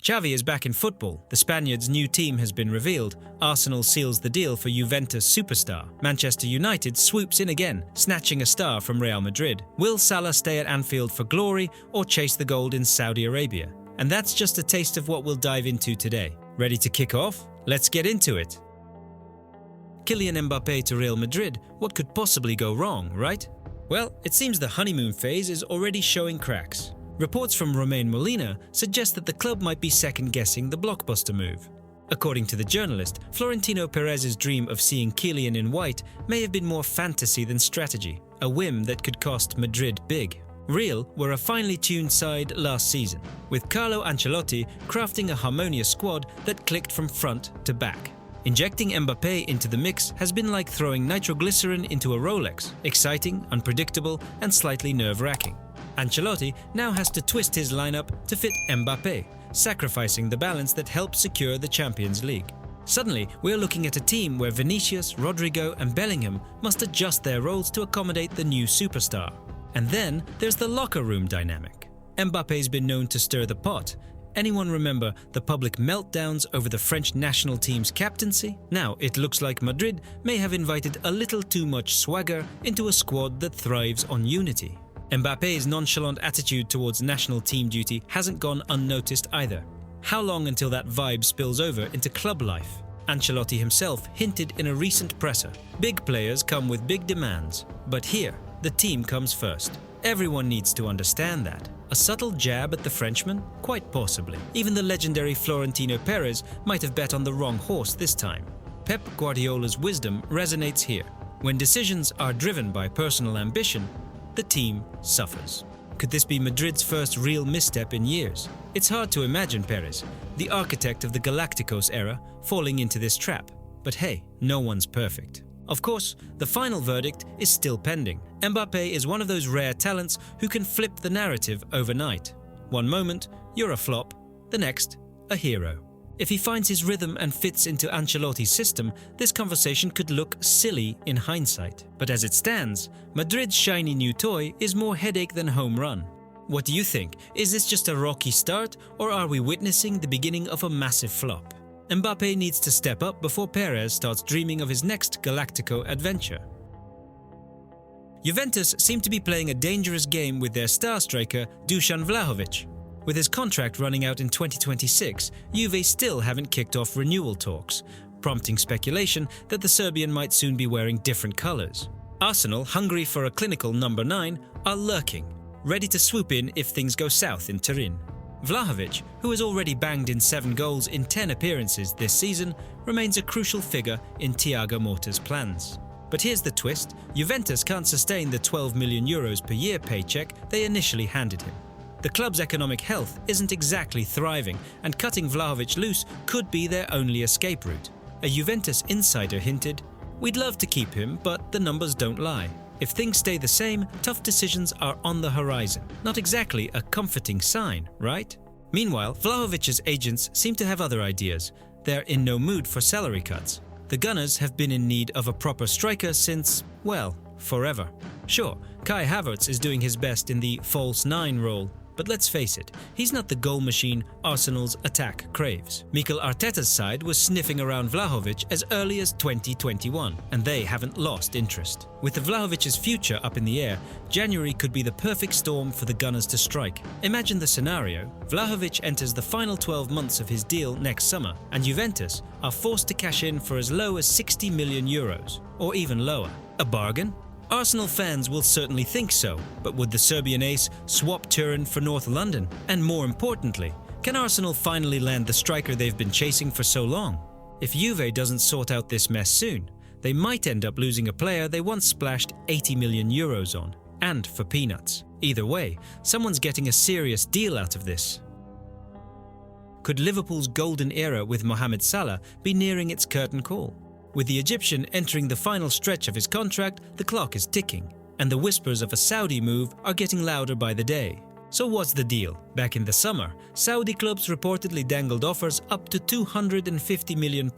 Xavi is back in football. The Spaniard's new team has been revealed. Arsenal seals the deal for Juventus superstar. Manchester United swoops in again, snatching a star from Real Madrid. Will Salah stay at Anfield for glory or chase the gold in Saudi Arabia? And that's just a taste of what we'll dive into today. Ready to kick off? Let's get into it. Kylian Mbappé to Real Madrid. What could possibly go wrong, right? Well, it seems the honeymoon phase is already showing cracks. Reports from Romain Molina suggest that the club might be second-guessing the blockbuster move. According to the journalist, Florentino Perez's dream of seeing Kylian in white may have been more fantasy than strategy, a whim that could cost Madrid big. Real were a finely tuned side last season, with Carlo Ancelotti crafting a harmonious squad that clicked from front to back. Injecting Mbappé into the mix has been like throwing nitroglycerin into a Rolex, exciting, unpredictable, and slightly nerve-wracking. Ancelotti now has to twist his lineup to fit Mbappé, sacrificing the balance that helped secure the Champions League. Suddenly, we're looking at a team where Vinicius, Rodrigo and Bellingham must adjust their roles to accommodate the new superstar. And then there's the locker room dynamic. Mbappé's been known to stir the pot. Anyone remember the public meltdowns over the French national team's captaincy? Now it looks like Madrid may have invited a little too much swagger into a squad that thrives on unity. Mbappé's nonchalant attitude towards national team duty hasn't gone unnoticed either. How long until that vibe spills over into club life? Ancelotti himself hinted in a recent presser. Big players come with big demands, but here, the team comes first. Everyone needs to understand that. A subtle jab at the Frenchman? Quite possibly. Even the legendary Florentino Perez might have bet on the wrong horse this time. Pep Guardiola's wisdom resonates here. When decisions are driven by personal ambition, the team suffers. Could this be Madrid's first real misstep in years? It's hard to imagine Perez, the architect of the Galacticos era, falling into this trap. But hey, no one's perfect. Of course, the final verdict is still pending. Mbappé is one of those rare talents who can flip the narrative overnight. One moment, you're a flop, the next, a hero. If he finds his rhythm and fits into Ancelotti's system, this conversation could look silly in hindsight. But as it stands, Madrid's shiny new toy is more headache than home run. What do you think? Is this just a rocky start, or are we witnessing the beginning of a massive flop? Mbappé needs to step up before Perez starts dreaming of his next Galactico adventure. Juventus seem to be playing a dangerous game with their star striker Dusan Vlahovic. With his contract running out in 2026, Juve still haven't kicked off renewal talks, prompting speculation that the Serbian might soon be wearing different colours. Arsenal, hungry for a clinical number 9, are lurking, ready to swoop in if things go south in Turin. Vlahovic, who has already banged in 7 goals in 10 appearances this season, remains a crucial figure in Thiago Motta's plans. But here's the twist: Juventus can't sustain the €12 million per year paycheck they initially handed him. The club's economic health isn't exactly thriving, and cutting Vlahovic loose could be their only escape route. A Juventus insider hinted, "We'd love to keep him, but the numbers don't lie." If things stay the same, tough decisions are on the horizon. Not exactly a comforting sign, right? Meanwhile, Vlahovic's agents seem to have other ideas. They're in no mood for salary cuts. The Gunners have been in need of a proper striker since, well, forever. Sure, Kai Havertz is doing his best in the false 9 role, but let's face it, he's not the goal machine Arsenal's attack craves. Mikel Arteta's side was sniffing around Vlahovic as early as 2021, and they haven't lost interest. With the Vlahovic's future up in the air, January could be the perfect storm for the Gunners to strike. Imagine the scenario: Vlahovic enters the final 12 months of his deal next summer, and Juventus are forced to cash in for as low as €60 million, or even lower. A bargain? Arsenal fans will certainly think so, but would the Serbian ace swap Turin for North London? And more importantly, can Arsenal finally land the striker they've been chasing for so long? If Juve doesn't sort out this mess soon, they might end up losing a player they once splashed €80 million on, and for peanuts. Either way, someone's getting a serious deal out of this. Could Liverpool's golden era with Mohamed Salah be nearing its curtain call? With the Egyptian entering the final stretch of his contract, the clock is ticking, and the whispers of a Saudi move are getting louder by the day. So what's the deal? Back in the summer, Saudi clubs reportedly dangled offers up to £250 million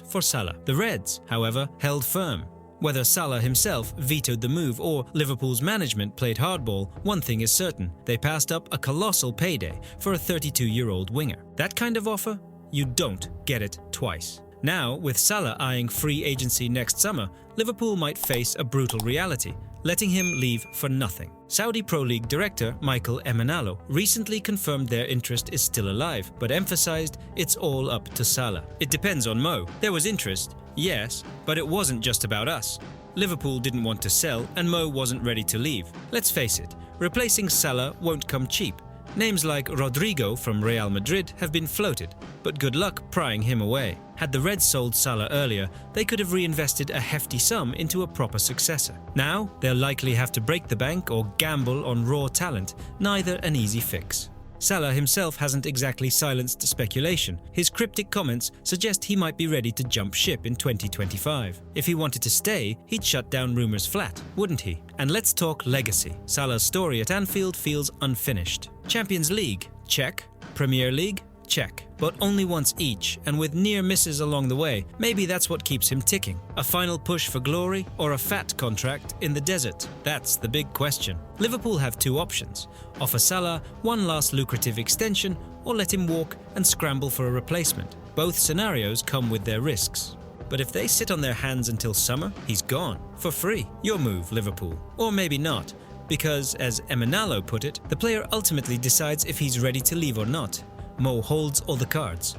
for Salah. The Reds, however, held firm. Whether Salah himself vetoed the move or Liverpool's management played hardball, one thing is certain: they passed up a colossal payday for a 32-year-old winger. That kind of offer? You don't get it twice. Now, with Salah eyeing free agency next summer, Liverpool might face a brutal reality, letting him leave for nothing. Saudi Pro League director Michael Emenalo recently confirmed their interest is still alive, but emphasized it's all up to Salah. It depends on Mo. There was interest, yes, but it wasn't just about us. Liverpool didn't want to sell and Mo wasn't ready to leave. Let's face it, replacing Salah won't come cheap. Names like Rodrigo from Real Madrid have been floated, but good luck prying him away. Had the Reds sold Salah earlier, they could have reinvested a hefty sum into a proper successor. Now, they'll likely have to break the bank or gamble on raw talent, neither an easy fix. Salah himself hasn't exactly silenced speculation. His cryptic comments suggest he might be ready to jump ship in 2025. If he wanted to stay, he'd shut down rumours flat, wouldn't he? And let's talk legacy. Salah's story at Anfield feels unfinished. Champions League? Check. Premier League? Check. But only once each, and with near misses along the way. Maybe that's what keeps him ticking. A final push for glory or a fat contract in the desert? That's the big question. Liverpool have two options: offer Salah one last lucrative extension or let him walk and scramble for a replacement. Both scenarios come with their risks. But if they sit on their hands until summer, he's gone. For free. Your move, Liverpool. Or maybe not, because as Emenalo put it, the player ultimately decides if he's ready to leave or not. Mo holds all the cards.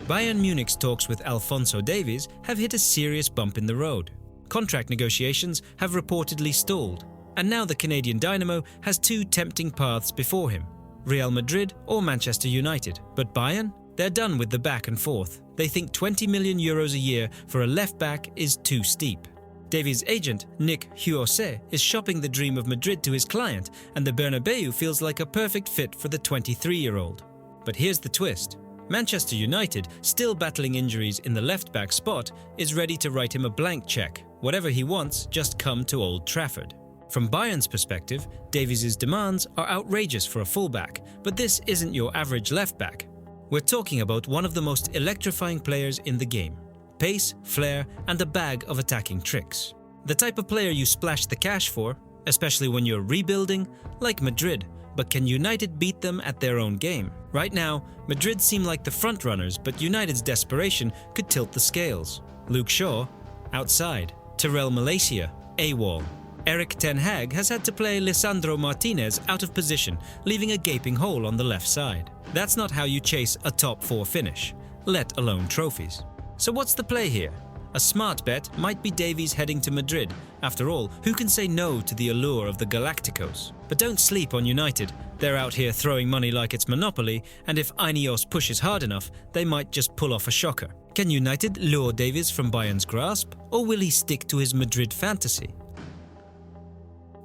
Bayern Munich's talks with Alphonso Davies have hit a serious bump in the road. Contract negotiations have reportedly stalled, and now the Canadian Dynamo has two tempting paths before him: Real Madrid or Manchester United. But Bayern? They're done with the back and forth. They think 20 million euros a year for a left-back is too steep. Davies' agent, Nick Huose, is shopping the dream of Madrid to his client, and the Bernabeu feels like a perfect fit for the 23-year-old. But here's the twist. Manchester United, still battling injuries in the left-back spot, is ready to write him a blank check. Whatever he wants, just come to Old Trafford. From Bayern's perspective, Davies' demands are outrageous for a fullback, but this isn't your average left-back. We're talking about one of the most electrifying players in the game. Pace, flair, and a bag of attacking tricks. The type of player you splash the cash for, especially when you're rebuilding, like Madrid. But can United beat them at their own game? Right now, Madrid seem like the frontrunners, but United's desperation could tilt the scales. Luke Shaw, outside. Terrell Malaysia, AWOL. Erik ten Hag has had to play Lisandro Martinez out of position, leaving a gaping hole on the left side. That's not how you chase a top 4 finish, let alone trophies. So what's the play here? A smart bet might be Davies heading to Madrid. After all, who can say no to the allure of the Galacticos? But don't sleep on United. They're out here throwing money like it's Monopoly, and if Ineos pushes hard enough, they might just pull off a shocker. Can United lure Davies from Bayern's grasp, or will he stick to his Madrid fantasy?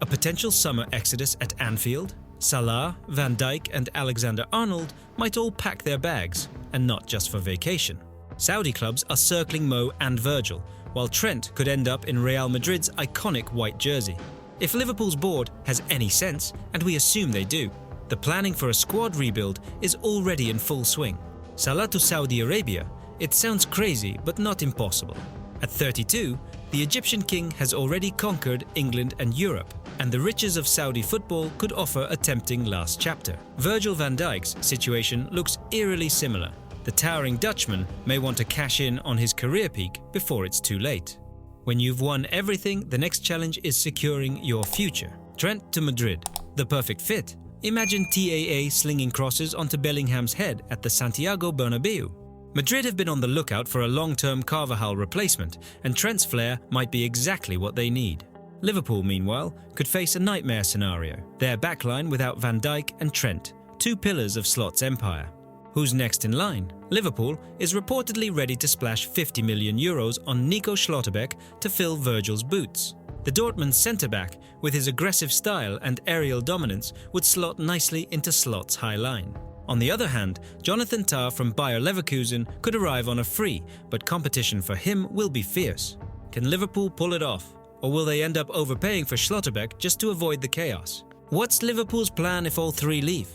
A potential summer exodus at Anfield? Salah, Van Dijk and Alexander-Arnold might all pack their bags, and not just for vacation. Saudi clubs are circling Mo and Virgil, while Trent could end up in Real Madrid's iconic white jersey. If Liverpool's board has any sense, and we assume they do, the planning for a squad rebuild is already in full swing. Salah to Saudi Arabia? It sounds crazy, but not impossible. At 32, the Egyptian king has already conquered England and Europe, and the riches of Saudi football could offer a tempting last chapter. Virgil van Dijk's situation looks eerily similar. The towering Dutchman may want to cash in on his career peak before it's too late. When you've won everything, the next challenge is securing your future. Trent to Madrid. The perfect fit. Imagine TAA slinging crosses onto Bellingham's head at the Santiago Bernabeu. Madrid have been on the lookout for a long-term Carvajal replacement, and Trent's flair might be exactly what they need. Liverpool, meanwhile, could face a nightmare scenario. Their backline without Van Dijk and Trent, two pillars of Slot's empire. Who's next in line? Liverpool is reportedly ready to splash 50 million euros on Nico Schlotterbeck to fill Virgil's boots. The Dortmund centre-back, with his aggressive style and aerial dominance, would slot nicely into Slot's high line. On the other hand, Jonathan Tah from Bayer Leverkusen could arrive on a free, but competition for him will be fierce. Can Liverpool pull it off? Or will they end up overpaying for Schlotterbeck just to avoid the chaos? What's Liverpool's plan if all three leave?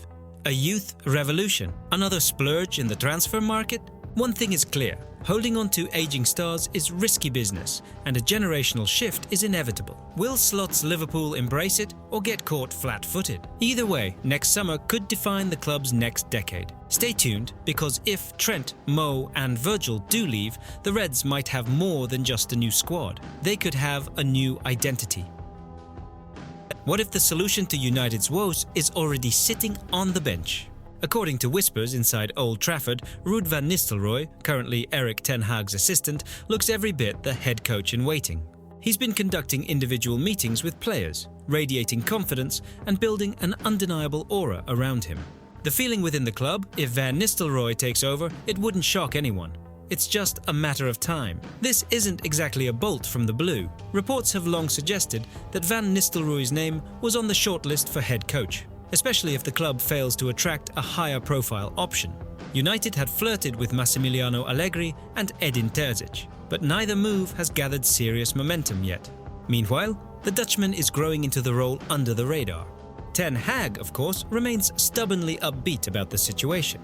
A youth revolution? Another splurge in the transfer market? One thing is clear, holding on to aging stars is risky business, and a generational shift is inevitable. Will Slot's Liverpool embrace it or get caught flat-footed? Either way, next summer could define the club's next decade. Stay tuned, because if Trent, Mo and Virgil do leave, the Reds might have more than just a new squad. They could have a new identity. What if the solution to United's woes is already sitting on the bench? According to whispers inside Old Trafford, Ruud van Nistelrooy, currently Erik ten Hag's assistant, looks every bit the head coach in waiting. He's been conducting individual meetings with players, radiating confidence and building an undeniable aura around him. The feeling within the club, if Van Nistelrooy takes over, it wouldn't shock anyone. It's just a matter of time. This isn't exactly a bolt from the blue. Reports have long suggested that Van Nistelrooy's name was on the shortlist for head coach, especially if the club fails to attract a higher profile option. United had flirted with Massimiliano Allegri and Edin Terzic, but neither move has gathered serious momentum yet. Meanwhile, the Dutchman is growing into the role under the radar. Ten Hag, of course, remains stubbornly upbeat about the situation.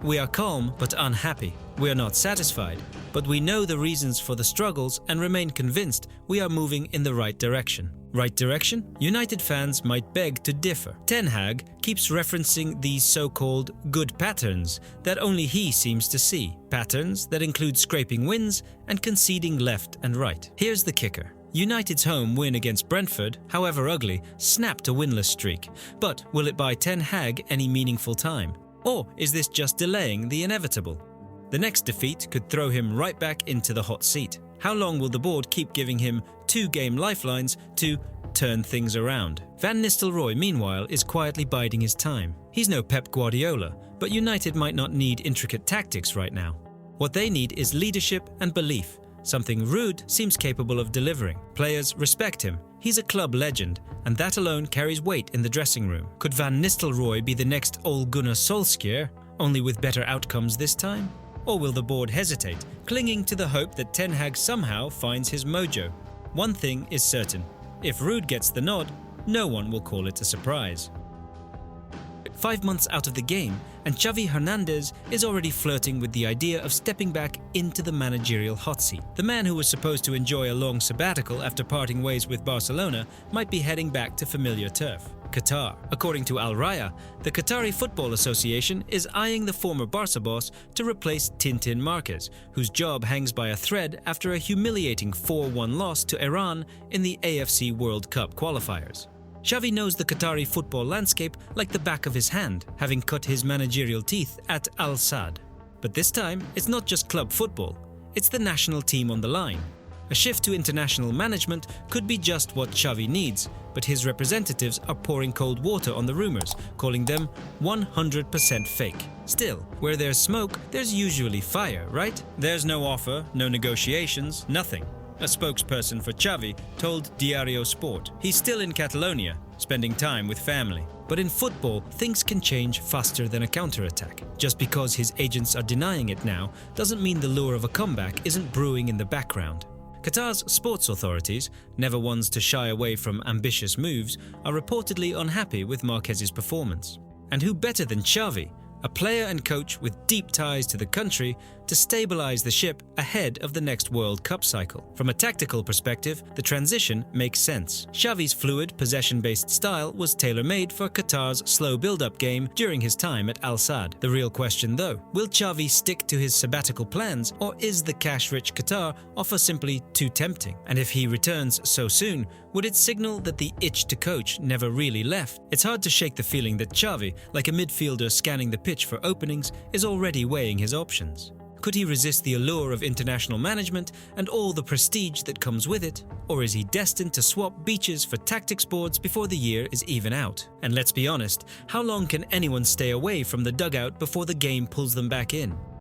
"We are calm but unhappy. We are not satisfied, but we know the reasons for the struggles and remain convinced we are moving in the right direction." Right direction? United fans might beg to differ. Ten Hag keeps referencing these so-called good patterns that only he seems to see. Patterns that include scraping wins and conceding left and right. Here's the kicker. United's home win against Brentford, however ugly, snapped a winless streak. But will it buy Ten Hag any meaningful time? Or is this just delaying the inevitable? The next defeat could throw him right back into the hot seat. How long will the board keep giving him 2-game lifelines to turn things around? Van Nistelrooy, meanwhile, is quietly biding his time. He's no Pep Guardiola, but United might not need intricate tactics right now. What they need is leadership and belief, something Ruud seems capable of delivering. Players respect him. He's a club legend, and that alone carries weight in the dressing room. Could Van Nistelrooy be the next Ole Gunnar Solskjaer, only with better outcomes this time? Or will the board hesitate, clinging to the hope that Ten Hag somehow finds his mojo? One thing is certain, if Ruud gets the nod, no one will call it a surprise. 5 months out of the game, and Xavi Hernandez is already flirting with the idea of stepping back into the managerial hot seat. The man who was supposed to enjoy a long sabbatical after parting ways with Barcelona might be heading back to familiar turf, Qatar. According to Al Raya, the Qatari Football Association is eyeing the former Barca boss to replace Tintin Marquez, whose job hangs by a thread after a humiliating 4-1 loss to Iran in the AFC World Cup qualifiers. Xavi knows the Qatari football landscape like the back of his hand, having cut his managerial teeth at Al Sadd. But this time, it's not just club football, it's the national team on the line. A shift to international management could be just what Xavi needs, but his representatives are pouring cold water on the rumors, calling them 100% fake. Still, where there's smoke, there's usually fire, right? There's no offer, no negotiations, nothing. A spokesperson for Xavi told Diario Sport he's still in Catalonia, spending time with family. But in football, things can change faster than a counterattack. Just because his agents are denying it now doesn't mean the lure of a comeback isn't brewing in the background. Qatar's sports authorities, never ones to shy away from ambitious moves, are reportedly unhappy with Marquez's performance. And who better than Xavi, a player and coach with deep ties to the country, to stabilize the ship ahead of the next World Cup cycle? From a tactical perspective, the transition makes sense. Xavi's fluid, possession-based style was tailor-made for Qatar's slow build-up game during his time at Al Sadd. The real question though, will Xavi stick to his sabbatical plans, or is the cash-rich Qatar offer simply too tempting? And if he returns so soon, would it signal that the itch to coach never really left? It's hard to shake the feeling that Xavi, like a midfielder scanning the pitch for openings, is already weighing his options. Could he resist the allure of international management and all the prestige that comes with it? Or is he destined to swap beaches for tactics boards before the year is even out? And let's be honest, how long can anyone stay away from the dugout before the game pulls them back in?